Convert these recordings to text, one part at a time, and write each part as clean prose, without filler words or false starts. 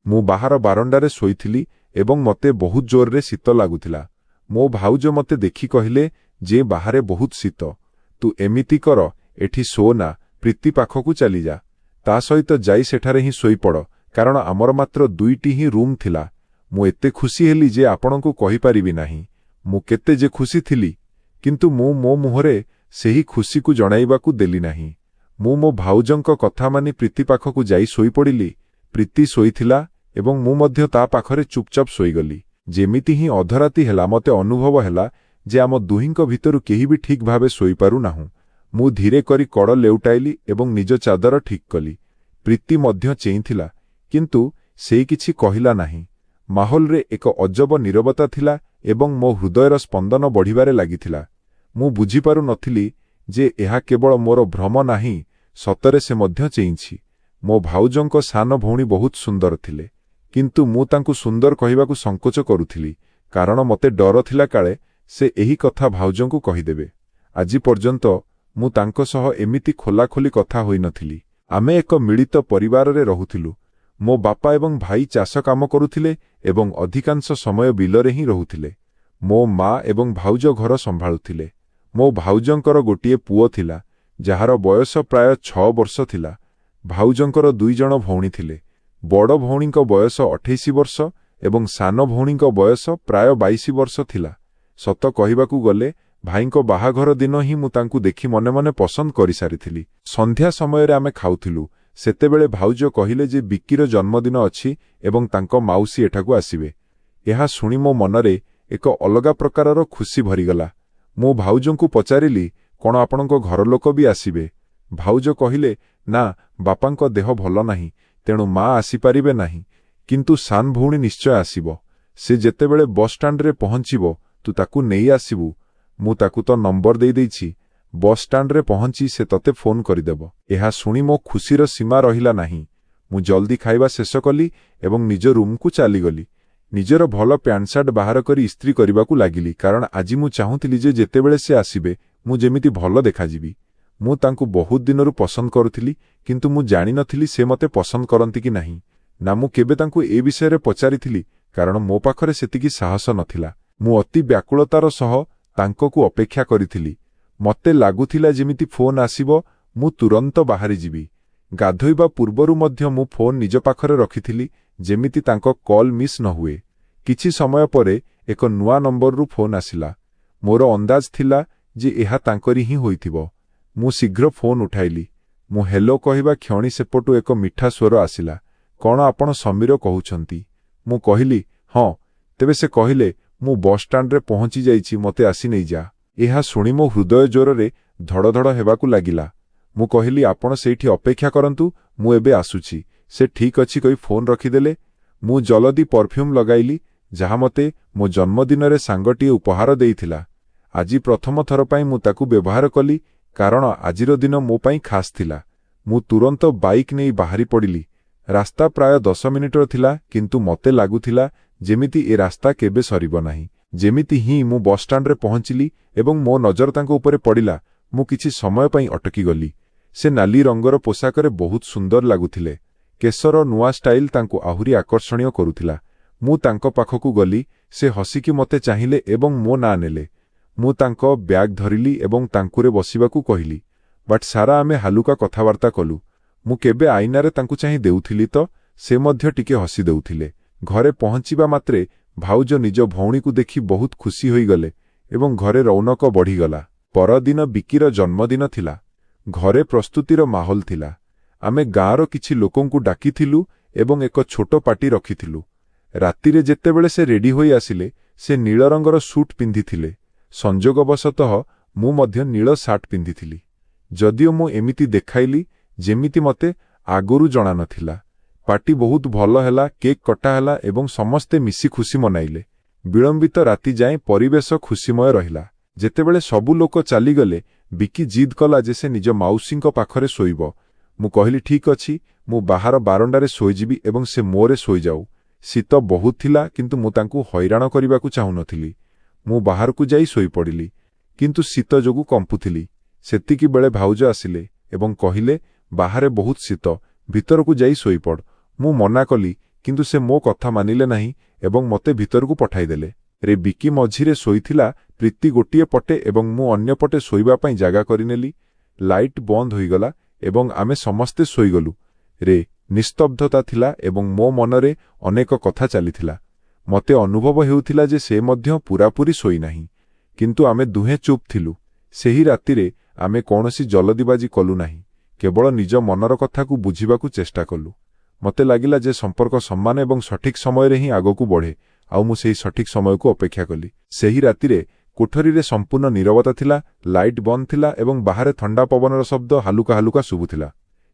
ମୁଁ ବାହାର ବାରଣ୍ଡାରେ ଶୋଇଥିଲି ଏବଂ ମତେ ବହୁତ ଜୋରରେ ଶୀତ ଲାଗୁଥିଲା। ମୋ ଭାଉଜ ମତେ ଦେଖି କହିଲେ ଯେ ବାହାରେ ବହୁତ ଶୀତ, ତୁ ଏମିତି କର, ଏଠି ଶୋନା, ପ୍ରୀତି ପାଖକୁ ଚାଲିଯା, ତା ସହିତ ଯାଇ ସେଠାରେ ହିଁ ଶୋଇପଡ଼, କାରଣ ଆମର ମାତ୍ର 2ଟି ହିଁ ରୁମ୍ ଥିଲା। ମୁଁ ଏତେ ଖୁସି ହେଲି ଯେ ଆପଣଙ୍କୁ କହିପାରିବି ନାହିଁ ମୁଁ କେତେ ଯେ ଖୁସି ଥିଲି, କିନ୍ତୁ ମୁଁ ମୋ ମୁହଁରେ ସେହି ଖୁସିକୁ ଜଣାଇବାକୁ ଦେଲି ନାହିଁ। ମୁଁ ମୋ ଭାଉଜଙ୍କ କଥା ମାନି ପ୍ରୀତି ପାଖକୁ ଯାଇ ଶୋଇପଡ଼ିଲି। ପ୍ରୀତି ଶୋଇଥିଲା ଏବଂ ମୁଁ ମଧ୍ୟ ତା ପାଖରେ ଚୁପଚାପ ଶୋଇଗଲି। ଯେମିତି ହିଁ ଅଧରାତି ହେଲା ମତେ ଅନୁଭବ ହେଲା ଯେ ଆମ ଦୁହିଁଙ୍କ ଭିତରୁ କେହି ବି ଠିକ୍ ଭାବେ ଶୋଇପାରୁନାହୁଁ। ମୁଁ ଧୀରେ କରି କଡ଼ ଲେଉଟାଇଲି ଏବଂ ନିଜ ଚାଦର ଠିକ୍ କଲି। ପ୍ରୀତି ମଧ୍ୟ ଚେଇଁଥିଲା, କିନ୍ତୁ ସେ କିଛି କହିଲା ନାହିଁ। ମାହୋଲରେ ଏକ ଅଜବ ନୀରବତା ଥିଲା ଏବଂ ମୋ ହୃଦୟର ସ୍ପନ୍ଦନ ବଢ଼ିବାରେ ଲାଗିଥିଲା। ମୁଁ ବୁଝିପାରୁ ନଥିଲି ଯେ ଏହା କେବଳ ମୋର ଭ୍ରମ ନାହିଁ, ସତରେ ସେ ମଧ୍ୟ ଚେଇଁଛି। ମୋ ଭାଉଜଙ୍କ ସାନ ଭଉଣୀ ବହୁତ ସୁନ୍ଦର ଥିଲେ, କିନ୍ତୁ ମୁଁ ତାଙ୍କୁ ସୁନ୍ଦର କହିବାକୁ ସଂକୋଚ କରୁଥିଲି, କାରଣ ମୋତେ ଡର ଥିଲା କାଳେ ସେ ଏହି କଥା ଭାଉଜଙ୍କୁ କହିଦେବେ। ଆଜି ପର୍ଯ୍ୟନ୍ତ ମୁଁ ତାଙ୍କ ସହ ଏମିତି ଖୋଲାଖୋଲି କଥା ହୋଇନଥିଲି। ଆମେ ଏକ ମିଳିତ ପରିବାରରେ ରହୁଥିଲୁ। ମୋ ବାପା ଏବଂ ଭାଇ ଚାଷ କାମ କରୁଥିଲେ ଏବଂ ଅଧିକାଂଶ ସମୟ ବିଲରେ ହିଁ ରହୁଥିଲେ। ମୋ ମା ଏବଂ ଭାଉଜ ଘର ସମ୍ଭାଳୁଥିଲେ। ମୋ ଭାଉଜଙ୍କର ଗୋଟିଏ ପୁଅ ଥିଲା, ଯାହାର ବୟସ ପ୍ରାୟ 6 ବର୍ଷ ଥିଲା। ଭାଉଜଙ୍କର 2 ଜଣ ଭଉଣୀ ଥିଲେ। ବଡ଼ ଭଉଣୀଙ୍କ ବୟସ 28 ବର୍ଷ ଏବଂ ସାନ ଭଉଣୀଙ୍କ ବୟସ ପ୍ରାୟ 22 ବର୍ଷ ଥିଲା। ସତ କହିବାକୁ ଗଲେ ଭାଇଙ୍କ ବାହାଘର ଦିନ ହିଁ ମୁଁ ତାଙ୍କୁ ଦେଖି ମନେ ମନେ ପସନ୍ଦ କରିସାରିଥିଲି। ସନ୍ଧ୍ୟା ସମୟରେ ଆମେ ଖାଉଥିଲୁ, ସେତେବେଳେ ଭାଉଜ କହିଲେ ଯେ ବିକିର ଜନ୍ମଦିନ ଅଛି ଏବଂ ତାଙ୍କ ମାଉସୀ ଏଠାକୁ ଆସିବେ। ଏହା ଶୁଣି ମୋ ମନରେ ଏକ ଅଲଗା ପ୍ରକାରର ଖୁସି ଭରିଗଲା। ମୁଁ ଭାଉଜଙ୍କୁ ପଚାରିଲି, କ'ଣ ଆପଣଙ୍କ ଘରଲୋକ ବି ଆସିବେ? ଭାଉଜ କହିଲେ, ନା, ବାପାଙ୍କ ଦେହ ଭଲ ନାହିଁ, ତେଣୁ ମା ଆସିପାରିବେ ନାହିଁ, କିନ୍ତୁ ସାନ ଭଉଣୀ ନିଶ୍ଚୟ ଆସିବ। ସେ ଯେତେବେଳେ ବସ୍ଷ୍ଟାଣ୍ଡରେ ପହଞ୍ଚିବ ତୁ ତାକୁ ନେଇ ଆସିବୁ। ମୁଁ ତାକୁ ତ ନମ୍ବର ଦେଇଦେଇଛି। ବସ୍ଷ୍ଟାଣ୍ଡରେ ପହଞ୍ଚି ସେ ତତେ ଫୋନ କରିଦେବ। ଏହା ଶୁଣି ମୋ ଖୁସିର ସୀମା ରହିଲା ନାହିଁ। ମୁଁ ଜଲ୍ଦି ଖାଇବା ଶେଷ କଲି ଏବଂ ନିଜ ରୁମ୍କୁ ଚାଲିଗଲି। ନିଜର ଭଲ ପ୍ୟାଣ୍ଟ ସାର୍ଟ ବାହାର କରି ଇସ୍ତ୍ରୀ କରିବାକୁ ଲାଗିଲି, କାରଣ ଆଜି ମୁଁ ଚାହୁଁଥିଲି ଯେ ଯେତେବେଳେ ସେ ଆସିବେ ମୁଁ ଯେମିତି ଭଲ ଦେଖାଯିବି। ମୁଁ ତାଙ୍କୁ ବହୁତ ଦିନରୁ ପସନ୍ଦ କରୁଥିଲି, କିନ୍ତୁ ମୁଁ ଜାଣିନଥିଲି ସେ ମୋତେ ପସନ୍ଦ କରନ୍ତି କି ନାହିଁ। ନା ମୁଁ କେବେ ତାଙ୍କୁ ଏ ବିଷୟରେ ପଚାରିଥିଲି, କାରଣ ମୋ ପାଖରେ ସେତିକି ସାହସ ନଥିଲା। ମୁଁ ଅତି ବ୍ୟାକୁଳତାର ସହ ତାଙ୍କକୁ ଅପେକ୍ଷା କରିଥିଲି। ମୋତେ ଲାଗୁଥିଲା ଯେମିତି ଫୋନ୍ ଆସିବ ମୁଁ ତୁରନ୍ତ ବାହାରିଯିବି। ଗାଧୋଇବା ପୂର୍ବରୁ ମଧ୍ୟ ମୁଁ ଫୋନ୍ ନିଜ ପାଖରେ ରଖିଥିଲି, ଯେମିତି ତାଙ୍କ କଲ୍ ମିସ୍ ନ ହୁଏ। କିଛି ସମୟ ପରେ ଏକ ନୂଆ ନମ୍ବରରୁ ଫୋନ୍ ଆସିଲା। ମୋର ଅନ୍ଦାଜ ଥିଲା ଯେ ଏହା ତାଙ୍କରି ହିଁ ହୋଇଥିବ। ମୁଁ ଶୀଘ୍ର ଫୋନ୍ ଉଠାଇଲି। ମୁଁ ହେଲୋ କହିବା କ୍ଷଣି ସେପଟୁ ଏକ ମିଠା ସ୍ୱର ଆସିଲା। କ'ଣ ଆପଣ ସମୀର କହୁଛନ୍ତି? ମୁଁ କହିଲି, ହଁ। ତେବେ ସେ କହିଲେ, ମୁଁ ବସ୍ଷ୍ଟାଣ୍ଡରେ ପହଞ୍ଚି ଯାଇଛି, ମୋତେ ଆସି ନେଇଯା। ଏହା ଶୁଣି ମୋ ହୃଦୟ ଜୋରରେ ଧଡ଼ଧଡ଼ ହେବାକୁ ଲାଗିଲା। ମୁଁ କହିଲି, ଆପଣ ସେଇଠି ଅପେକ୍ଷା କରନ୍ତୁ, ମୁଁ ଏବେ ଆସୁଛି। ସେ ଠିକ୍ ଅଛି କହି ଫୋନ୍ ରଖିଦେଲେ। ମୁଁ ଜଲଦି ପରଫ୍ୟୁମ୍ ଲଗାଇଲି, ଯାହା ମୋତେ ମୋ ଜନ୍ମଦିନରେ ସାଙ୍ଗଟିଏ ଉପହାର ଦେଇଥିଲା। ଆଜି ପ୍ରଥମ ଥର ପାଇଁ ମୁଁ ତାକୁ ବ୍ୟବହାର କଲି, କାରଣ ଆଜିର ଦିନ ମୋ ପାଇଁ ଖାସ୍ ଥିଲା। ମୁଁ ତୁରନ୍ତ ବାଇକ୍ ନେଇ ବାହାରି ପଡ଼ିଲି। ରାସ୍ତା ପ୍ରାୟ 10 ମିନିଟର ଥିଲା, କିନ୍ତୁ ମୋତେ ଲାଗୁଥିଲା ଯେମିତି ଏ ରାସ୍ତା କେବେ ସରିବ ନାହିଁ। ଯେମିତି ହିଁ ମୁଁ ବସ୍ଷ୍ଟାଣ୍ଡରେ ପହଞ୍ଚିଲି ଏବଂ ମୋ ନଜର ତାଙ୍କ ଉପରେ ପଡ଼ିଲା, ମୁଁ କିଛି ସମୟ ପାଇଁ ଅଟକିଗଲି। ସେ ନାଲି ରଙ୍ଗର ପୋଷାକରେ ବହୁତ ସୁନ୍ଦର ଲାଗୁଥିଲେ। କେଶର ନୂଆ ଷ୍ଟାଇଲ ତାଙ୍କୁ ଆହୁରି ଆକର୍ଷଣୀୟ କରୁଥିଲା। ମୁଁ ତାଙ୍କ ପାଖକୁ ଗଲି। ସେ ହସିକି ମୋତେ ଚାହିଁଲେ ଏବଂ ମୋ ନାଁ ନେଲେ। ମୁଁ ତାଙ୍କ ବ୍ୟାଗ୍ ଧରିଲି ଏବଂ ତାଙ୍କୁରେ ବସିବାକୁ କହିଲି। ବାଟ ସାରା ଆମେ ହାଲୁକା କଥାବାର୍ତ୍ତା କଲୁ। ମୁଁ କେବେ ଆଇନାରେ ତାଙ୍କୁ ଚାହିଁ ଦେଉଥିଲି ତ ସେ ମଧ୍ୟ ଟିକେ ହସି ଦେଉଥିଲେ। ଘରେ ପହଞ୍ଚିବା ମାତ୍ରେ ଭାଉଜ ନିଜ ଭଉଣୀକୁ ଦେଖି ବହୁତ ଖୁସି ହୋଇଗଲେ ଏବଂ ଘରେ ରୌନକ ବଢ଼ିଗଲା। ପରଦିନ ବିକିର ଜନ୍ମଦିନ ଥିଲା। ଘରେ ପ୍ରସ୍ତୁତିର ମାହୋଲ ଥିଲା। ଆମେ ଗାଁର କିଛି ଲୋକଙ୍କୁ ଡାକିଥିଲୁ ଏବଂ ଏକ ଛୋଟ ପାର୍ଟି ରଖିଥିଲୁ। ରାତିରେ ଯେତେବେଳେ ସେ ରେଡି ହୋଇ ଆସିଲେ, ସେ ନୀଳ ରଙ୍ଗର ସୁଟ୍ ପିନ୍ଧିଥିଲେ। ସଂଯୋଗବଶତଃ ମୁଁ ମଧ୍ୟ ନୀଳ ସାର୍ଟ ପିନ୍ଧିଥିଲି। ଯଦିଓ ମୁଁ ଏମିତି ଦେଖାଇଲି ଯେମିତି ମୋତେ ଆଗରୁ ଜଣାନଥିଲା। ପାର୍ଟି ବହୁତ ଭଲ ହେଲା, କେକ୍ କଟା ହେଲା ଏବଂ ସମସ୍ତେ ମିଶି ଖୁସି ମନାଇଲେ। ବିଳମ୍ବିତ ରାତି ଯାଏଁ ପରିବେଶ ଖୁସିମୟ ରହିଲା। ଯେତେବେଳେ ସବୁ ଲୋକ ଚାଲିଗଲେ, ବିକି ଜିଦ୍ କଲା ଯେ ସେ ନିଜ ମାଉସୀଙ୍କ ପାଖରେ ଶୋଇବ। ମୁଁ କହିଲି, ଠିକ୍ ଅଛି, ମୁଁ ବାହାର ବାରଣ୍ଡାରେ ଶୋଇଯିବି ଏବଂ ସେ ମୋରେ ଶୋଇଯାଉ। ଶୀତ ବହୁତ ଥିଲା, କିନ୍ତୁ ମୁଁ ତାଙ୍କୁ ହଇରାଣ କରିବାକୁ ଚାହୁଁନଥିଲି। ମୁଁ ବାହାରକୁ ଯାଇ ଶୋଇପଡ଼ିଲି, କିନ୍ତୁ ଶୀତ ଯୋଗୁଁ କମ୍ପୁଥିଲି। ସେତିକିବେଳେ ଭାଉଜ ଆସିଲେ ଏବଂ କହିଲେ, ବାହାରେ ବହୁତ ଶୀତ, ଭିତରକୁ ଯାଇ ଶୋଇପଡ଼। ମୁଁ ମନା କଲି, କିନ୍ତୁ ସେ ମୋ କଥା ମାନିଲେ ନାହିଁ ଏବଂ ମୋତେ ଭିତରକୁ ପଠାଇଦେଲେ। ରେ ବିକି ମଝିରେ ଶୋଇଥିଲା, ପ୍ରୀତି ଗୋଟିଏ ପଟେ ଏବଂ ମୁଁ ଅନ୍ୟ ପଟେ ଶୋଇବା ପାଇଁ ଜାଗା କରିନେଲି। ଲାଇଟ୍ ବନ୍ଦ ହୋଇଗଲା ଏବଂ ଆମେ ସମସ୍ତେ ଶୋଇଗଲୁ। ରେ ନିସ୍ତବ୍ଧତା ଥିଲା ଏବଂ ମୋ ମନରେ ଅନେକ କଥା ଚାଲିଥିଲା। ମୋତେ ଅନୁଭବ ହେଉଥିଲା ଯେ ସେ ମଧ୍ୟ ପୂରାପୂରି ଶୋଇନାହିଁ, କିନ୍ତୁ ଆମେ ଦୁହେଁ ଚୁପ୍ ଥିଲୁ। ସେହି ରାତିରେ ଆମେ କୌଣସି ଜଲଦିବାଜି କଲୁ ନାହିଁ, କେବଳ ନିଜ ମନର କଥାକୁ ବୁଝିବାକୁ ଚେଷ୍ଟା କଲୁ। ମୋତେ ଲାଗିଲା ଯେ ସମ୍ପର୍କ ସମ୍ମାନ ଏବଂ ସଠିକ୍ ସମୟରେ ହିଁ ଆଗକୁ ବଢ଼େ, ଆଉ ମୁଁ ସେହି ସଠିକ୍ ସମୟକୁ ଅପେକ୍ଷା କଲି। ସେହି ରାତିରେ କୋଠରୀରେ ସମ୍ପୂର୍ଣ୍ଣ ନୀରବତା ଥିଲା, ଲାଇଟ୍ ବନ୍ଦ ଥିଲା ଏବଂ ବାହାରେ ଥଣ୍ଡା ପବନର ଶବ୍ଦ ହାଲୁକା ହାଲୁକା ଶୁଭୁଥିଲା।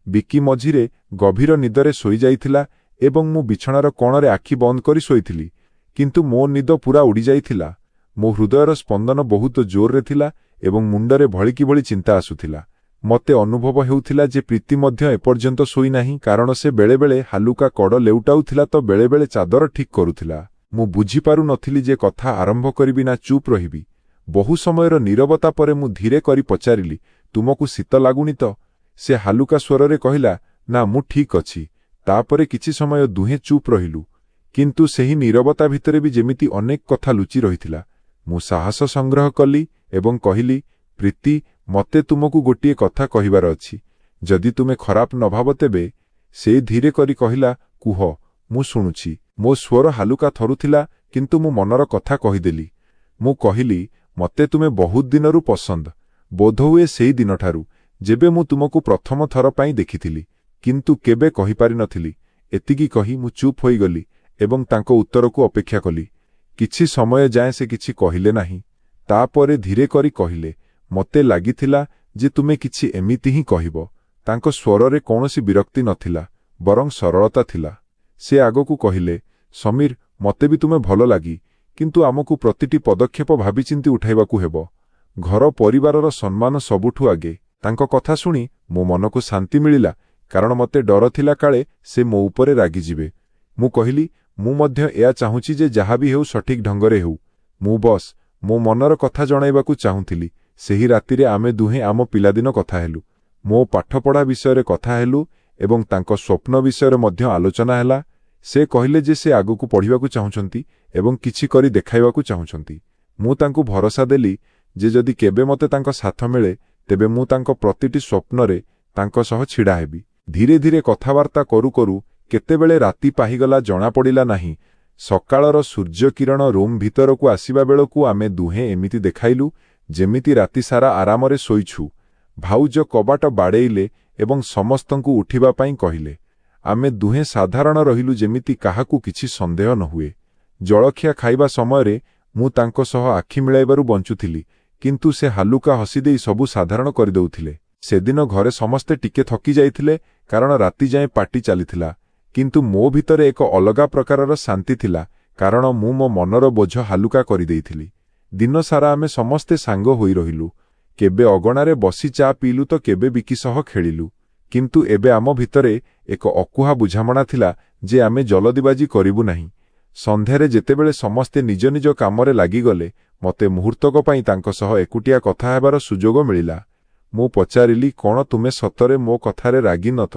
ବିକି ମଝିରେ ଗଭୀର ନିଦରେ ଶୋଇଯାଇଥିଲା ଏବଂ ମୁଁ ବିଛଣାର କୋଣରେ ଆଖି ବନ୍ଦ କରି ଶୋଇଥିଲି, କିନ୍ତୁ ମୋ ନିଦ ପୂରା ଉଡ଼ିଯାଇଥିଲା। ମୋ ହୃଦୟର ସ୍ପନ୍ଦନ ବହୁତ ଜୋରରେ ଥିଲା ଏବଂ ମୁଣ୍ଡରେ ଭଳିକି ଭଳି ଚିନ୍ତା ଆସୁଥିଲା। ମୋତେ ଅନୁଭବ ହେଉଥିଲା ଯେ ପ୍ରୀତି ମଧ୍ୟ ଏପର୍ଯ୍ୟନ୍ତ ଶୋଇନାହିଁ, କାରଣ ସେ ବେଳେବେଳେ ହାଲୁକା କଡ଼ ଲେଉଟାଉଥିଲା ତ ବେଳେବେଳେ ଚାଦର ଠିକ୍ କରୁଥିଲା। ମୁଁ ବୁଝିପାରୁ ନଥିଲି ଯେ କଥା ଆରମ୍ଭ କରିବି ନା ଚୁପ୍ ରହିବି। ବହୁ ସମୟର ନୀରବତା ପରେ ମୁଁ ଧୀରେ କରି ପଚାରିଲି, ତୁମକୁ ଶୀତ ଲାଗୁନି ତ? ସେ ହାଲୁକା ସ୍ୱରରେ କହିଲା, ନା ମୁଁ ଠିକ୍ ଅଛି। ତାପରେ କିଛି ସମୟ ଦୁହେଁ ଚୁପ୍ ରହିଲୁ, କିନ୍ତୁ ସେହି ନୀରବତା ଭିତରେ ବି ଯେମିତି ଅନେକ କଥା ଲୁଚି ରହିଥିଲା। ମୁଁ ସାହସ ସଂଗ୍ରହ କଲି ଏବଂ କହିଲି, ପ୍ରୀତି, ମୋତେ ତୁମକୁ ଗୋଟିଏ କଥା କହିବାର ଅଛି। ଯଦି ତୁମେ ଖରାପ ନ ଭାବ ତେବେ। ସେ ଧୀରେ କରି କହିଲା, କୁହ, ମୁଁ ଶୁଣୁଛି। ମୋ ସ୍ୱର ହାଲୁକା ଥରୁଥିଲା, କିନ୍ତୁ ମୁଁ ମନର କଥା କହିଦେଲି। ମୁଁ କହିଲି, ମୋତେ ତୁମେ ବହୁତ ଦିନରୁ ପସନ୍ଦ, ବୋଧହୁଏ ସେହି ଦିନଠାରୁ ଯେବେ ମୁଁ ତୁମକୁ ପ୍ରଥମ ଥର ପାଇଁ ଦେଖିଥିଲି, କିନ୍ତୁ କେବେ କହିପାରିନଥିଲି। ଏତିକି କହି ମୁଁ ଚୁପ୍ ହୋଇଗଲି ଏବଂ ତାଙ୍କ ଉତ୍ତରକୁ ଅପେକ୍ଷା କଲି। କିଛି ସମୟ ଯାଏଁ ସେ କିଛି କହିଲେ ନାହିଁ। ତାପରେ ଧୀରେ କରି କହିଲେ, ମୋତେ ଲାଗିଥିଲା ଯେ ତୁମେ କିଛି ଏମିତି ହିଁ କହିବ। ତାଙ୍କ ସ୍ୱରରେ କୌଣସି ବିରକ୍ତି ନଥିଲା, ବରଂ ସରଳତା ଥିଲା। ସେ ଆଗକୁ କହିଲେ, ସମୀର, ମୋତେ ବି ତୁମେ ଭଲ ଲାଗି, କିନ୍ତୁ ଆମକୁ ପ୍ରତିଟି ପଦକ୍ଷେପ ଭାବିଚିନ୍ତି ଉଠାଇବାକୁ ହେବ। ଘର ପରିବାରର ସମ୍ମାନ ସବୁଠୁ ଆଗେ। ତାଙ୍କ କଥା ଶୁଣି ମୋ ମନକୁ ଶାନ୍ତି ମିଳିଲା, କାରଣ ମୋତେ ଡର ଥିଲା କାଳେ ସେ ମୋ ଉପରେ ରାଗିଯିବେ। ମୁଁ କହିଲି, ମୁଁ ମଧ୍ୟ ଏହା ଚାହୁଁଛି ଯେ ଯାହା ବି ହେଉ ସଠିକ୍ ଢଙ୍ଗରେ ହେଉ। ମୁଁ ବସ୍ ମୋ ମନର କଥା ଜଣାଇବାକୁ ଚାହୁଁଥିଲି। ସେହି ରାତିରେ ଆମେ ଦୁହେଁ ଆମ ପିଲାଦିନ କଥା ହେଲୁ, ମୋ ପାଠପଢ଼ା ବିଷୟରେ କଥା ହେଲୁ ଏବଂ ତାଙ୍କ ସ୍ୱପ୍ନ ବିଷୟରେ ମଧ୍ୟ ଆଲୋଚନା ହେଲା। ସେ କହିଲେ ଯେ ସେ ଆଗକୁ ପଢ଼ିବାକୁ ଚାହୁଁଛନ୍ତି ଏବଂ କିଛି କରି ଦେଖାଇବାକୁ ଚାହୁଁଛନ୍ତି। ମୁଁ ତାଙ୍କୁ ଭରସା ଦେଲି ଯେ ଯଦି କେବେ ମୋତେ ତାଙ୍କ ସାଥ ମିଳେ, ତେବେ ମୁଁ ତାଙ୍କ ପ୍ରତିଟି ସ୍ୱପ୍ନରେ ତାଙ୍କ ସହ ଛିଡ଼ା ହେବି। ଧୀରେ ଧୀରେ କଥାବାର୍ତ୍ତା କରୁ କରୁ କେତେବେଳେ ରାତି ପାହିଗଲା ଜଣାପଡ଼ିଲା ନାହିଁ। ସକାଳର ସୂର୍ଯ୍ୟକିରଣ ରୁମ୍ ଭିତରକୁ ଆସିବା ବେଳକୁ ଆମେ ଦୁହେଁ ଏମିତି ଦେଖାଇଲୁ ଯେମିତି ରାତିସାରା ଆରାମରେ ଶୋଇଛୁ। ଭାଉଜ କବାଟ ବାଡ଼େଇଲେ ଏବଂ ସମସ୍ତଙ୍କୁ ଉଠିବା ପାଇଁ କହିଲେ। ଆମେ ଦୁହେଁ ସାଧାରଣ ରହିଲୁ, ଯେମିତି କାହାକୁ କିଛି ସନ୍ଦେହ ନ ହୁଏ। ଜଳଖିଆ ଖାଇବା ସମୟରେ ମୁଁ ତାଙ୍କ ସହ ଆଖି ମିଳାଇବାରୁ ବଞ୍ଚୁଥିଲି, କିନ୍ତୁ ସେ ହାଲୁକା ହସିଦେଇ ସବୁ ସାଧାରଣ କରିଦେଉଥିଲେ। ସେଦିନ ଘରେ ସମସ୍ତେ ଟିକେ ଥକି ଯାଇଥିଲେ, କାରଣ ରାତି ଯାଏଁ ପାର୍ଟି ଚାଲିଥିଲା, କିନ୍ତୁ ମୋ ଭିତରେ ଏକ ଅଲଗା ପ୍ରକାରର ଶାନ୍ତି ଥିଲା, କାରଣ ମୁଁ ମୋ ମନର ବୋଝ ହାଲୁକା କରିଦେଇଥିଲି। ଦିନସାରା ଆମେ ସମସ୍ତେ ସାଙ୍ଗ ହୋଇ ରହିଲୁ। କେବେ ଅଗଣାରେ ବସି ଚା ପିଇଲୁ ତ କେବେ ବିକି ସହ ଖେଳିଲୁ। କିନ୍ତୁ ଏବେ ଆମ ଭିତରେ ଏକ ଅକୁହା ବୁଝାମଣା ଥିଲା ଯେ ଆମେ ଜଲଦିବାଜି କରିବୁ ନାହିଁ। ସନ୍ଧ୍ୟାରେ ଯେତେବେଳେ ସମସ୍ତେ ନିଜ ନିଜ କାମରେ ଲାଗିଗଲେ, ମୋତେ ମୁହୂର୍ତ୍ତକ ପାଇଁ ତାଙ୍କ ସହ ଏକୁଟିଆ କଥା ହେବାର ସୁଯୋଗ ମିଳିଲା। ମୁଁ ପଚାରିଲି, କ'ଣ ତୁମେ ସତରେ ମୋ କଥାରେ ରାଗିନ ତ?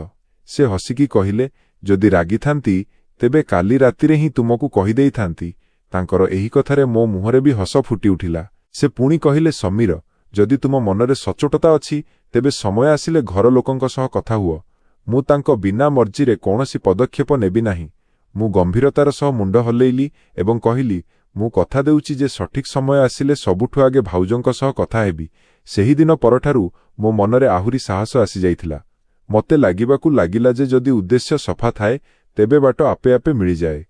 ସେ ହସିକି କହିଲେ, ଯଦି ରାଗିଥାନ୍ତି ତେବେ କାଲି ରାତିରେ ହିଁ ତୁମକୁ କହିଦେଇଥାନ୍ତି। ତାଙ୍କର ଏହି କଥାରେ ମୋ ମୁହଁରେ ବି ହସ ଫୁଟିଉଠିଲା। ସେ ପୁଣି କହିଲେ, ସମୀର, ଯଦି ତୁମ ମନରେ ସଚ୍ଚୋଟତା ଅଛି, ତେବେ ସମୟ ଆସିଲେ ଘର ଲୋକଙ୍କ ସହ କଥା ହୁଅ। ମୁଁ ତାଙ୍କ ବିନା ମର୍ଜିରେ କୌଣସି ପଦକ୍ଷେପ ନେବି ନାହିଁ। ମୁଁ ଗମ୍ଭୀରତାର ସହ ମୁଣ୍ଡ ହଲେଇଲି ଏବଂ କହିଲି, ମୁଁ କଥା ଦେଉଛି ଯେ ସଠିକ୍ ସମୟ ଆସିଲେ ସବୁଠୁ ଆଗେ ଭାଉଜଙ୍କ ସହ କଥା ହେବି। ସେହିଦିନ ପରଠାରୁ ମୋ ମନରେ ଆହୁରି ସାହସ ଆସିଯାଇଥିଲା। ମୋତେ ଲାଗିବାକୁ ଲାଗିଲା ଯେ ଯଦି ଉଦ୍ଦେଶ୍ୟ ସଫା ଥାଏ, ତେବେ ବାଟ ଆପେ ଆପେ ମିଳିଯାଏ।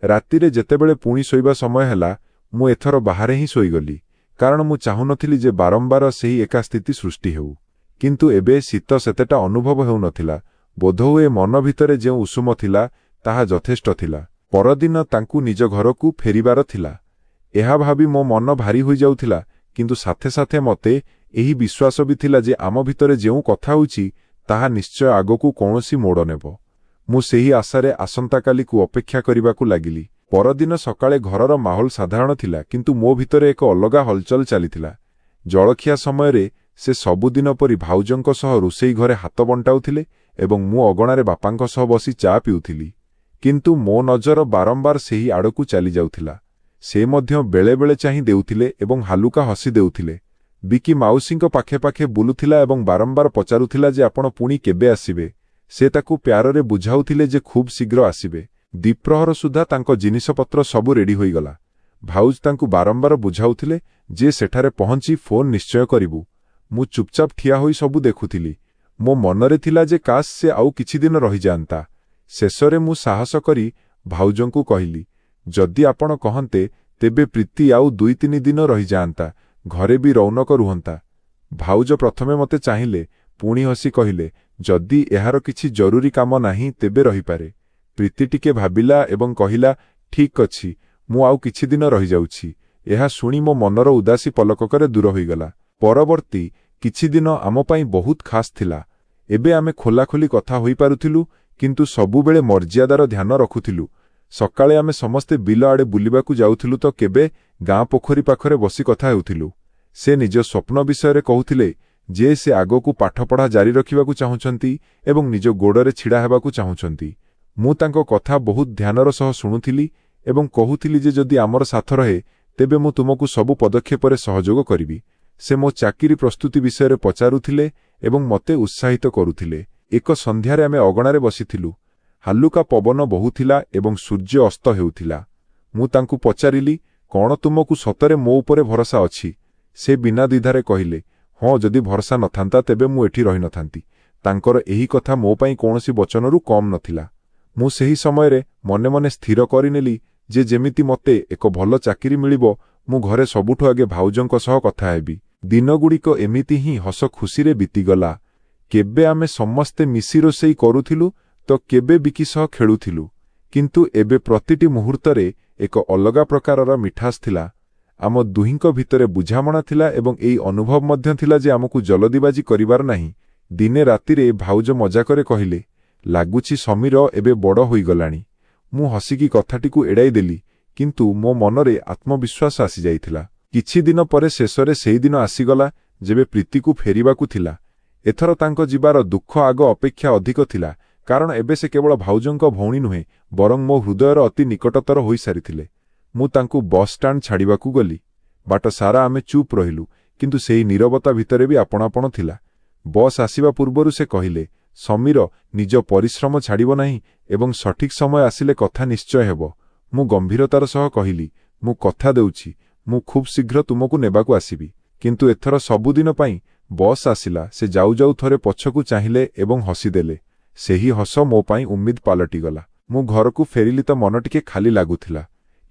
ରାତିରେ ଯେତେବେଳେ ପୁଣି ଶୋଇବା ସମୟ ହେଲା, ମୁଁ ଏଥର ବାହାରେ ହିଁ ଶୋଇଗଲି, କାରଣ ମୁଁ ଚାହୁଁନଥିଲି ଯେ ବାରମ୍ବାର ସେହି ଏକା ସ୍ଥିତି ସୃଷ୍ଟି ହେଉ। କିନ୍ତୁ ଏବେ ଶୀତ ସେତେଟା ଅନୁଭବ ହେଉନଥିଲା। ବୋଧହୁଏ ମନ ଭିତରେ ଯେଉଁ ଉଷୁମ ଥିଲା, ତାହା ଯଥେଷ୍ଟ ଥିଲା। ପରଦିନ ତାଙ୍କୁ ନିଜ ଘରକୁ ଫେରିବାର ଥିଲା। ଏହା ଭାବି ମୋ ମନ ଭାରି ହୋଇଯାଉଥିଲା, କିନ୍ତୁ ସାଥେ ସାଥେ ମୋତେ ଏହି ବିଶ୍ୱାସ ବି ଥିଲା ଯେ ଆମ ଭିତରେ ଯେଉଁ କଥା ହେଉଛି, ତାହା ନିଶ୍ଚୟ ଆଗକୁ କୌଣସି ମୋଡ଼ ନେବ। ମୁଁ ସେହି ଆଶାରେ ଆସନ୍ତାକାଲିକୁ ଅପେକ୍ଷା କରିବାକୁ ଲାଗିଲି। ପରଦିନ ସକାଳେ ଘରର ମାହୋଲ ସାଧାରଣ ଥିଲା, କିନ୍ତୁ ମୋ ଭିତରେ ଏକ ଅଲଗା ହଲଚଲ ଚାଲିଥିଲା। ଜଳଖିଆ ସମୟରେ ସେ ସବୁଦିନ ପରି ଭାଉଜଙ୍କ ସହ ରୋଷେଇ ଘରେ ହାତ ବଣ୍ଟାଉଥିଲେ ଏବଂ ମୁଁ ଅଗଣାରେ ବାପାଙ୍କ ସହ ବସି ଚା ପିଉଥିଲି। କିନ୍ତୁ ମୋ ନଜର ବାରମ୍ବାର ସେହି ଆଡ଼କୁ ଚାଲିଯାଉଥିଲା। ସେ ମଧ୍ୟ ବେଳେବେଳେ ଚାହିଁ ଦେଉଥିଲେ ଏବଂ ହାଲୁକା ହସି ଦେଉଥିଲେ। ବିକି ମାଉସୀଙ୍କ ପାଖେ ପାଖେ ବୁଲୁଥିଲା ଏବଂ ବାରମ୍ବାର ପଚାରୁଥିଲା ଯେ ଆପଣ ପୁଣି କେବେ ଆସିବେ। ସେ ତାକୁ ପ୍ୟାରରେ ବୁଝାଉଥିଲେ ଯେ ଖୁବ୍ ଶୀଘ୍ର ଆସିବେ। ଦ୍ୱିପ୍ରହର ସୁଦ୍ଧା ତାଙ୍କ ଜିନିଷପତ୍ର ସବୁ ରେଡି ହୋଇଗଲା। ଭାଉଜ ତାଙ୍କୁ ବାରମ୍ବାର ବୁଝାଉଥିଲେ ଯେ ସେଠାରେ ପହଞ୍ଚି ଫୋନ୍ ନିଶ୍ଚୟ କରିବୁ। ମୁଁ ଚୁପଚାପ ଠିଆ ହୋଇ ସବୁ ଦେଖୁଥିଲି। ମୋ ମନରେ ଥିଲା ଯେ କାଶ ସେ ଆଉ କିଛି ଦିନ ରହିଯାଆନ୍ତା। ଶେଷରେ ମୁଁ ସାହସ କରି ଭାଉଜଙ୍କୁ କହିଲି, ଯଦି ଆପଣ କହନ୍ତେ ତେବେ ପ୍ରୀତି ଆଉ 2-3 ଦିନ ରହିଯାଆନ୍ତା, ଘରେ ବି ରୌନକ ରୁହନ୍ତା। ଭାଉଜ ପ୍ରଥମେ ମୋତେ ଚାହିଁଲେ, ପୁଣି ହସି କହିଲେ, ଯଦି ଏହାର କିଛି ଜରୁରୀ କାମ ନାହିଁ ତେବେ ରହିପାରେ। ପ୍ରୀତି ଟିକେ ଭାବିଲା ଏବଂ କହିଲା, ଠିକ୍ ଅଛି, ମୁଁ ଆଉ କିଛି ଦିନ ରହିଯାଉଛି। ଏହା ଶୁଣି ମୋ ମନର ଉଦାସୀ ପଲକରେ ଦୂର ହୋଇଗଲା। ପରବର୍ତ୍ତୀ କିଛି ଦିନ ଆମ ପାଇଁ ବହୁତ ଖାସ୍ ଥିଲା। ଏବେ ଆମେ ଖୋଲାଖୋଲି କଥା ହୋଇପାରୁଥିଲୁ, କିନ୍ତୁ ସବୁବେଳେ ମର୍ଯ୍ୟାଦାର ଧ୍ୟାନ ରଖୁଥିଲୁ। ସକାଳେ ଆମେ ସମସ୍ତେ ବିଲ ଆଡ଼େ ବୁଲିବାକୁ ଯାଉଥିଲୁ ତ କେବେ ଗାଁ ପୋଖରୀ ପାଖରେ ବସି କଥା ହେଉଥିଲୁ। ସେ ନିଜ ସ୍ୱପ୍ନ ବିଷୟରେ କହୁଥିଲେ ଯେ ସେ ଆଗକୁ ପାଠପଢ଼ା ଜାରି ରଖିବାକୁ ଚାହୁଁଛନ୍ତି ଏବଂ ନିଜ ଗୋଡ଼ରେ ଛିଡ଼ା ହେବାକୁ ଚାହୁଁଛନ୍ତି। ମୁଁ ତାଙ୍କ କଥା ବହୁତ ଧ୍ୟାନର ସହ ଶୁଣୁଥିଲି ଏବଂ କହୁଥିଲି ଯେ ଯଦି ଆମର ସାଥ ରହେ ତେବେ ମୁଁ ତୁମକୁ ସବୁ ପଦକ୍ଷେପରେ ସହଯୋଗ କରିବି। ସେ ମୋ ଚାକିରି ପ୍ରସ୍ତୁତି ବିଷୟରେ ପଚାରୁଥିଲେ ଏବଂ ମୋତେ ଉତ୍ସାହିତ କରୁଥିଲେ। ଏକ ସନ୍ଧ୍ୟାରେ ଆମେ ଅଗଣାରେ ବସିଥିଲୁ। ହାଲୁକା ପବନ ବହୁଥିଲା ଏବଂ ସୂର୍ଯ୍ୟ ଅସ୍ତ ହେଉଥିଲା। ମୁଁ ତାଙ୍କୁ ପଚାରିଲି, କ'ଣ ତୁମକୁ ସତରେ ମୋ ଉପରେ ଭରସା ଅଛି? ସେ ବିନା ଦ୍ୱିଧାରେ କହିଲେ, ହଁ, ଯଦି ଭରସା ନଥାନ୍ତା ତେବେ ମୁଁ ଏଠି ରହିନଥାନ୍ତି। ତାଙ୍କର ଏହି କଥା ମୋ ପାଇଁ କୌଣସି ବଚନରୁ କମ୍ ନଥିଲା। ମୁଁ ସେହି ସମୟରେ ମନେ ମନେ ସ୍ଥିର କରିନେଲି ଯେ ଯେମିତି ମୋତେ ଏକ ଭଲ ଚାକିରି ମିଳିବ, ମୁଁ ଘରେ ସବୁଠୁ ଆଗେ ଭାଉଜଙ୍କ ସହ କଥା ହେବି। ଦିନଗୁଡ଼ିକ ଏମିତି ହିଁ ହସ ଖୁସିରେ ବିତିଗଲା। କେବେ ଆମେ ସମସ୍ତେ ମିଶି ରୋଷେଇ କରୁଥିଲୁ ତ କେବେ ବିକି ସହ ଖେଳୁଥିଲୁ। କିନ୍ତୁ ଏବେ ପ୍ରତିଟି ମୁହୂର୍ତ୍ତରେ ଏକ ଅଲଗା ପ୍ରକାରର ମିଠାସ୍ ଥିଲା। ଆମ ଦୁହିଁଙ୍କ ଭିତରେ ବୁଝାମଣା ଥିଲା ଏବଂ ଏହି ଅନୁଭବ ମଧ୍ୟ ଥିଲା ଯେ ଆମକୁ ଜଲଦିବାଜି କରିବାର ନାହିଁ। ଦିନେ ରାତିରେ ଭାଉଜ ମଜାକରେ କହିଲେ, ଲାଗୁଛି ସମୀର ଏବେ ବଡ଼ ହୋଇଗଲାଣି। ମୁଁ ହସିକି କଥାଟିକୁ ଏଡ଼ାଇ ଦେଲି, କିନ୍ତୁ ମୋ ମନରେ ଆତ୍ମବିଶ୍ୱାସ ଆସିଯାଇଥିଲା। କିଛି ଦିନ ପରେ ଶେଷରେ ସେହିଦିନ ଆସିଗଲା ଯେବେ ପ୍ରୀତିକୁ ଫେରିବାକୁ ଥିଲା। ଏଥର ତାଙ୍କ ଯିବାର ଦୁଃଖ ଆଗ ଅପେକ୍ଷା ଅଧିକ ଥିଲା, କାରଣ ଏବେ ସେ କେବଳ ଭାଉଜଙ୍କ ଭଉଣୀ ନୁହେଁ ବରଂ ମୋ ହୃଦୟର ଅତି ନିକଟତର ହୋଇସାରିଥିଲେ। ମୁଁ ତାଙ୍କୁ ବସ୍ ଷ୍ଟାଣ୍ଡ ଛାଡ଼ିବାକୁ ଗଲି। ବାଟ ସାରା ଆମେ ଚୁପ୍ ରହିଲୁ, କିନ୍ତୁ ସେହି ନୀରବତା ଭିତରେ ବି ଆପଣାପଣ ଥିଲା। ବସ୍ ଆସିବା ପୂର୍ବରୁ ସେ କହିଲେ, ସମୀର, ନିଜ ପରିଶ୍ରମ ଛାଡ଼ିବ ନାହିଁ ଏବଂ ସଠିକ୍ ସମୟ ଆସିଲେ କଥା ନିଶ୍ଚୟ ହେବ। ମୁଁ ଗମ୍ଭୀରତାର ସହ କହିଲି, ମୁଁ କଥା ଦେଉଛି, ମୁଁ ଖୁବ୍ ଶୀଘ୍ର ତୁମକୁ ନେବାକୁ ଆସିବି। କିନ୍ତୁ ଏଥର ସବୁଦିନ ପାଇଁ ବସ୍ ଆସିଲା। ସେ ଯାଉ ଯାଉ ଥରେ ପଛକୁ ଚାହିଁଲେ ଏବଂ ହସିଦେଲେ। ସେହି ହସ ମୋ ପାଇଁ ଉମ୍ମିଦ ପାଲଟିଗଲା। ମୁଁ ଘରକୁ ଫେରିଲି ତ ମନ ଟିକେ ଖାଲି ଲାଗୁଥିଲା,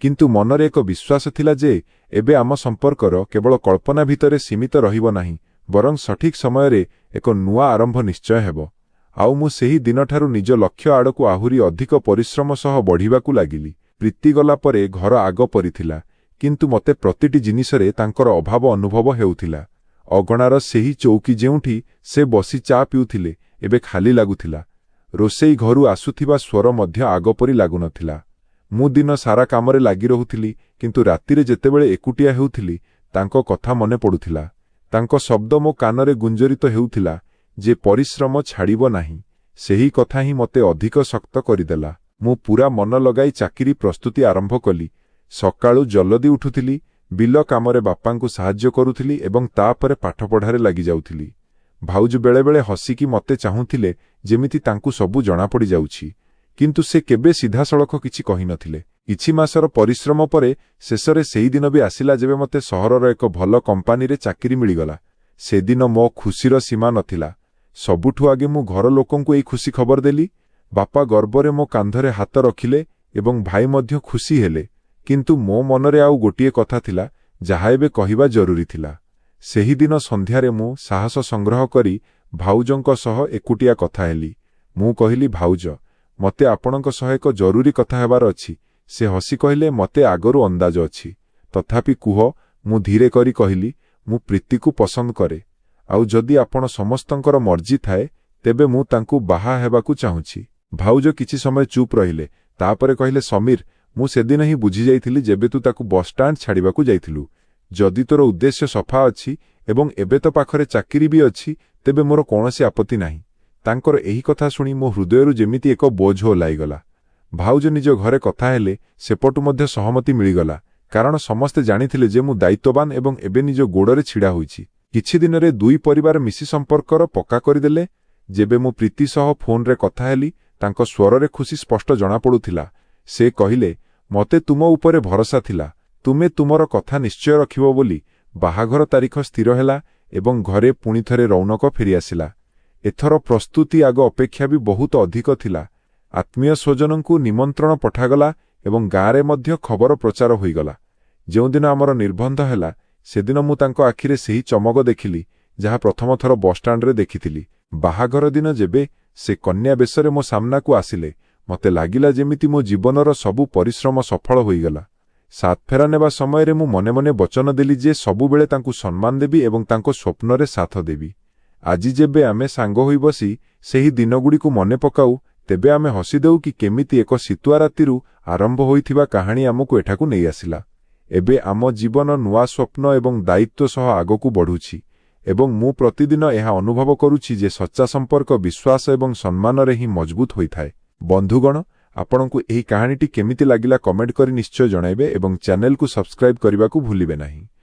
କିନ୍ତୁ ମନରେ ଏକ ବିଶ୍ୱାସ ଥିଲା ଯେ ଏବେ ଆମ ସମ୍ପର୍କର କେବଳ କଳ୍ପନା ଭିତରେ ସୀମିତ ରହିବ ନାହିଁ, ବରଂ ସଠିକ୍ ସମୟରେ ଏକ ନୂଆ ଆରମ୍ଭ ନିଶ୍ଚୟ ହେବ। ଆଉ ମୁଁ ସେହି ଦିନଠାରୁ ନିଜ ଲକ୍ଷ୍ୟ ଆଡ଼କୁ ଆହୁରି ଅଧିକ ପରିଶ୍ରମ ସହ ବଢ଼ିବାକୁ ଲାଗିଲି। ପ୍ରୀତି ଗଲା ପରେ ଘର ଆଗ ପରିଥିଲା, କିନ୍ତୁ ମୋତେ ପ୍ରତିଟି ଜିନିଷରେ ତାଙ୍କର ଅଭାବ ଅନୁଭବ ହେଉଥିଲା। ଅଗଣାର ସେହି ଚୌକି ଯେଉଁଠି ସେ ବସି ଚା ପିଉଥିଲେ ଏବେ ଖାଲି ଲାଗୁଥିଲା। ରୋଷେଇ ଘରୁ ଆସୁଥିବା ସ୍ୱର ମଧ୍ୟ ଆଗପରି ଲାଗୁନଥିଲା। ମୁଁ ଦିନ ସାରା କାମରେ ଲାଗି ରହୁଥିଲି, କିନ୍ତୁ ରାତିରେ ଯେତେବେଳେ ଏକୁଟିଆ ହେଉଥିଲି ତାଙ୍କ କଥା ମନେ ପଡ଼ୁଥିଲା। ତାଙ୍କ ଶବ୍ଦ ମୋ କାନରେ ଗୁଞ୍ଜରିତ ହେଉଥିଲା ଯେ ପରିଶ୍ରମ ଛାଡ଼ିବ ନାହିଁ। ସେହି କଥା ହିଁ ମୋତେ ଅଧିକ ଶକ୍ତ କରିଦେଲା। ମୁଁ ପୂରା ମନ ଲଗାଇ ଚାକିରି ପ୍ରସ୍ତୁତି ଆରମ୍ଭ କଲି। ସକାଳୁ ଜଲଦି ଉଠୁଥିଲି, ବିଲ କାମରେ ବାପାଙ୍କୁ ସାହାଯ୍ୟ କରୁଥିଲି ଏବଂ ତାପରେ ପାଠପଢ଼ାରେ ଲାଗିଯାଉଥିଲି। ଭାଉଜ ବେଳେବେଳେ ହସିକି ମୋତେ ଚାହୁଁଥିଲେ ଯେମିତି ତାଙ୍କୁ ସବୁ ଜଣାପଡ଼ିଯାଉଛି, କିନ୍ତୁ ସେ କେବେ ସିଧାସଳଖ କିଛି କହିନଥିଲେ। କିଛି ମାସର ପରିଶ୍ରମ ପରେ ଶେଷରେ ସେହି ଦିନ ବି ଆସିଲା ଯେବେ ମୋତେ ସହରର ଏକ ଭଲ କମ୍ପାନୀରେ ଚାକିରି ମିଳିଗଲା। ସେଦିନ ମୋ ଖୁସିର ସୀମା ନଥିଲା। ସବୁଠୁ ଆଗେ ମୁଁ ଘର ଲୋକଙ୍କୁ ଏହି ଖୁସି ଖବର ଦେଲି। ବାପା ଗର୍ବରେ ମୋ କାନ୍ଧରେ ହାତ ରଖିଲେ ଏବଂ ଭାଇ ମଧ୍ୟ ଖୁସି ହେଲେ। କିନ୍ତୁ ମୋ ମନରେ ଆଉ ଗୋଟିଏ କଥା ଥିଲା ଯାହା ଏବେ କହିବା ଜରୁରୀ ଥିଲା। ସେହିଦିନ ସନ୍ଧ୍ୟାରେ ମୁଁ ସାହସ ସଂଗ୍ରହ କରି ଭାଉଜଙ୍କ ସହ ଏକୁଟିଆ କଥା ହେଲି। ମୁଁ କହିଲି, ଭାଉଜ, ମୋତେ ଆପଣଙ୍କ ସହ ଏକ ଜରୁରୀ କଥା ହେବାର ଅଛି। ସେ ହସି କହିଲେ, ମୋତେ ଆଗରୁ ଅନ୍ଦାଜ ଅଛି, ତଥାପି କୁହ। ମୁଁ ଧୀରେ କରି କହିଲି, ମୁଁ ପ୍ରୀତିକୁ ପସନ୍ଦ କରେ, ଆଉ ଯଦି ଆପଣ ସମସ୍ତଙ୍କର ମର୍ଜି ଥାଏ ତେବେ ମୁଁ ତାଙ୍କୁ ବାହା ହେବାକୁ ଚାହୁଁଛି। ଭାଉଜ କିଛି ସମୟ ଚୁପ୍ ରହିଲେ, ତାପରେ କହିଲେ, ସମୀର, ମୁଁ ସେଦିନ ହିଁ ବୁଝିଯାଇଥିଲି ଯେବେ ତୁ ତାକୁ ବସ୍ ଷ୍ଟାଣ୍ଡ ଛାଡ଼ିବାକୁ ଯାଇଥିଲୁ। ଯଦି ତୋର ଉଦ୍ଦେଶ୍ୟ ସଫା ଅଛି ଏବଂ ଏବେ ତ ପାଖରେ ଚାକିରି ବି ଅଛି ତେବେ ମୋର କୌଣସି ଆପତ୍ତି ନାହିଁ। ତାଙ୍କର ଏହି କଥା ଶୁଣି ମୋ ହୃଦୟରୁ ଯେମିତି ଏକ ବୋଝ ଓହ୍ଲାଇଗଲା। ଭାଉଜ ନିଜ ଘରେ କଥା ହେଲେ ସେପଟୁ ମଧ୍ୟ ସହମତି ମିଳିଗଲା, କାରଣ ସମସ୍ତେ ଜାଣିଥିଲେ ଯେ ମୁଁ ଦାୟିତ୍ୱବାନ ଏବଂ ଏବେ ନିଜ ଗୋଡ଼ରେ ଛିଡ଼ା ହୋଇଛି। କିଛି ଦିନରେ ଦୁଇ ପରିବାର ମିଶି ସମ୍ପର୍କର ପକ୍କା କରିଦେଲେ। ଯେବେ ମୁଁ ପ୍ରୀତି ସହ ଫୋନରେ କଥା ହେଲି, ତାଙ୍କ ସ୍ୱରରେ ଖୁସି ସ୍ପଷ୍ଟ ଜଣାପଡ଼ୁଥିଲା। ସେ କହିଲେ, ମୋତେ ତୁମ ଉପରେ ଭରସା ଥିଲା, ତୁମେ ତୁମର କଥା ନିଶ୍ଚୟ ରଖିବ ବୋଲି। ବାହାଘର ତାରିଖ ସ୍ଥିର ହେଲା ଏବଂ ଘରେ ପୁଣି ଥରେ ରୌନକ ଫେରିଆସିଲା। ଏଥର ପ୍ରସ୍ତୁତି ଆଗ ଅପେକ୍ଷା ବି ବହୁତ ଅଧିକ ଥିଲା। ଆତ୍ମୀୟ ସ୍ୱଜନଙ୍କୁ ନିମନ୍ତ୍ରଣ ପଠାଗଲା ଏବଂ ଗାଁରେ ମଧ୍ୟ ଖବର ପ୍ରଚାର ହୋଇଗଲା। ଯେଉଁଦିନ ଆମର ନିର୍ବନ୍ଧ ହେଲା, ସେଦିନ ମୁଁ ତାଙ୍କ ଆଖିରେ ସେହି ଚମକ ଦେଖିଲି, ଯାହା ପ୍ରଥମ ଥର ବସ୍ଷ୍ଟାଣ୍ଡରେ ଦେଖିଥିଲି। ବାହାଘର ଦିନ ଯେବେ ସେ କନ୍ୟା ବେଶରେ ମୋ ସାମ୍ନାକୁ ଆସିଲେ, ମୋତେ ଲାଗିଲା ଯେମିତି ମୋ ଜୀବନର ସବୁ ପରିଶ୍ରମ ସଫଳ ହୋଇଗଲା। ସାତଫେରା ନେବା ସମୟରେ ମୁଁ ମନେ ମନେ ବଚନ ଦେଲି ଯେ ସବୁବେଳେ ତାଙ୍କୁ ସମ୍ମାନ ଦେବି ଏବଂ ତାଙ୍କ ସ୍ୱପ୍ନରେ ସାଥ ଦେବି। ଆଜି ଯେବେ ଆମେ ସାଙ୍ଗ ହୋଇ ବସି ସେହି ଦିନଗୁଡ଼ିକୁ ମନେ ପକାଉ, ତେବେ ଆମେ ହସିଦେଉ କି କେମିତି ଏକ ଶୀତୁଆ ରାତିରୁ ଆରମ୍ଭ ହୋଇଥିବା କାହାଣୀ ଆମକୁ ଏଠାକୁ ନେଇ ଆସିଲା। ଏବେ ଆମ ଜୀବନ ନୂଆ ସ୍ୱପ୍ନ ଏବଂ ଦାୟିତ୍ୱ ସହ ଆଗକୁ ବଢ଼ୁଛି ଏବଂ ମୁଁ ପ୍ରତିଦିନ ଏହା ଅନୁଭବ କରୁଛି ଯେ ସଚ୍ଚା ସମ୍ପର୍କ ବିଶ୍ୱାସ ଏବଂ ସମ୍ମାନରେ ହିଁ ମଜବୁତ ହୋଇଥାଏ। ବନ୍ଧୁଗଣ, ଆପଣଙ୍କୁ ଏହି କାହାଣୀଟି କେମିତି ଲାଗିଲା କମେଣ୍ଟ କରି ନିଶ୍ଚୟ ଜଣାଇବେ ଏବଂ ଚ୍ୟାନେଲକୁ ସବସ୍କ୍ରାଇବ୍ କରିବାକୁ ଭୁଲିବେ ନାହିଁ।